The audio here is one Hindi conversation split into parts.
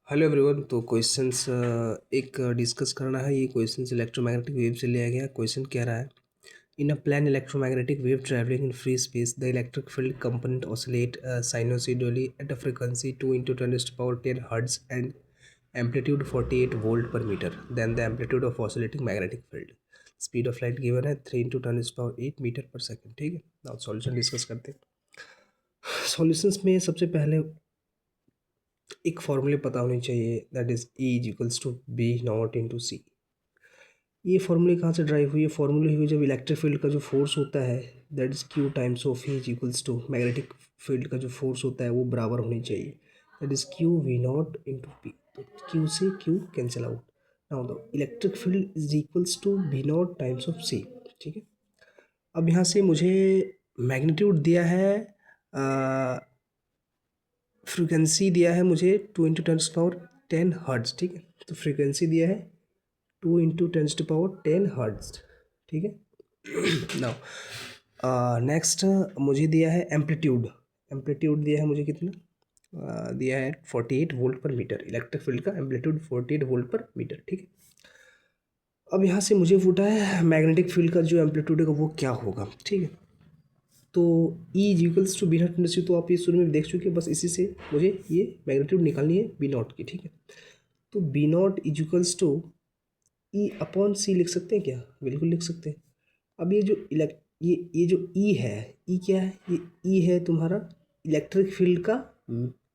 Hello everyone. तो क्वेश्चंस एक डिस्कस करना है। ये क्वेश्चंस इलेक्ट्रोमैग्नेटिक वेव से लिया गया। क्वेश्चन कह रहा है, in a plane electromagnetic wave travelling in free space the electric field component oscillate sinusoidally at a frequency 2 × 10⁻⁸ hertz and amplitude 48 volt per metre. Then the amplitude of oscillating magnetic field, speed of light given है 3 × 10⁸ मीटर पर सेकेंड। ठीक है, नाउ सॉल्यूशन डिस्कस करते हैं। सॉल्यूशंस में सबसे पहले एक फॉर्मूले पता होनी चाहिए, दैट इज E=B0 × C। ये फॉर्मूले कहाँ से ड्राइव हुई है? फॉर्मूले हुई जब इलेक्ट्रिक फील्ड का जो फोर्स होता है that is Q times of E magnetic field का जो फोर्स होता है वो बराबर होनी चाहिए, that is Q V0 × P। तो Q से Q cancel out. Now the electric field is equals to V0 times of C। ठीक है, अब यहाँ से मुझे मैग्नीट्यूड दिया है, फ्रीक्वेंसी दिया है मुझे 2 × 10⁻10 हर्ट्ज। ठीक है, तो फ्रीक्वेंसी दिया है 2 × 10⁻10 हर्ट्ज। ठीक है, नाउ नेक्स्ट मुझे दिया है एम्पलीट्यूड। एम्पलीट्यूड दिया है मुझे कितना, दिया है 48 volt per metre. Electric field का एम्पलीट्यूड 48 वोल्ट पर मीटर। ठीक है, अब यहाँ से मुझे पूछा है मैग्नेटिक फील्ड का जो एम्पलीट्यूड है वो क्या होगा। ठीक है, तो E=B0 तो आप ये शुरू में देख चुके हैं, बस इसी से मुझे ये मैग्नीट्यूड निकालनी है B0 की। ठीक है, तो B0 E/C लिख सकते हैं क्या? बिल्कुल लिख सकते हैं। अब ये जो ये जो E है, E क्या है? ये E है तुम्हारा इलेक्ट्रिक फील्ड का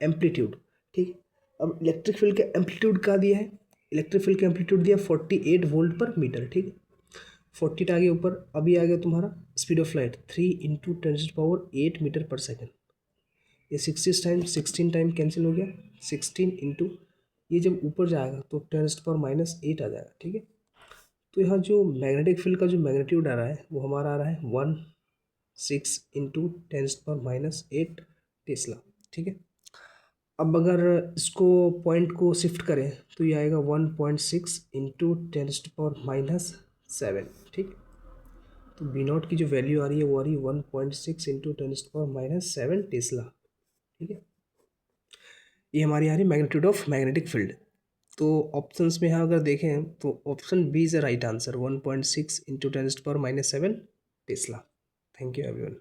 एम्पलीट्यूड। ठीक है, अब इलेक्ट्रिक फील्ड का एम्पलीट्यूड क्या दिया है? इलेक्ट्रिक फील्ड का एम्पलीट्यूड दिया 48 वोल्ट पर मीटर। ठीक है, 40 आ गया ऊपर। अभी आ गया तुम्हारा स्पीड ऑफ लाइट 3 × 10⁸ मीटर पर सेकेंड। ये 16 टाइम कैंसिल हो गया। 16 इंटू ये जब ऊपर जाएगा तो 10⁻⁻8 आ जाएगा। ठीक है, तो यहाँ जो मैग्नेटिक फील्ड का जो मैग्नीट्यूड आ रहा है वो हमारा आ रहा है 1/6 × 10⁻8 टेस्ला। ठीक है, अब अगर इसको पॉइंट को शिफ्ट करें तो ये आएगा 1.6 × 10⁻7। ठीक, तो B0 की जो वैल्यू आ रही है वो आ रही है 1.6 × 10⁻7 टेस्ला। ठीक है, ये हमारी आ रही है मैग्नीट्यूड ऑफ मैग्नेटिक फील्ड। तो ऑप्शंस में यहाँ अगर देखें तो option B is the right answer, 1.6 × 10⁻7 tesla. Thank you everyone.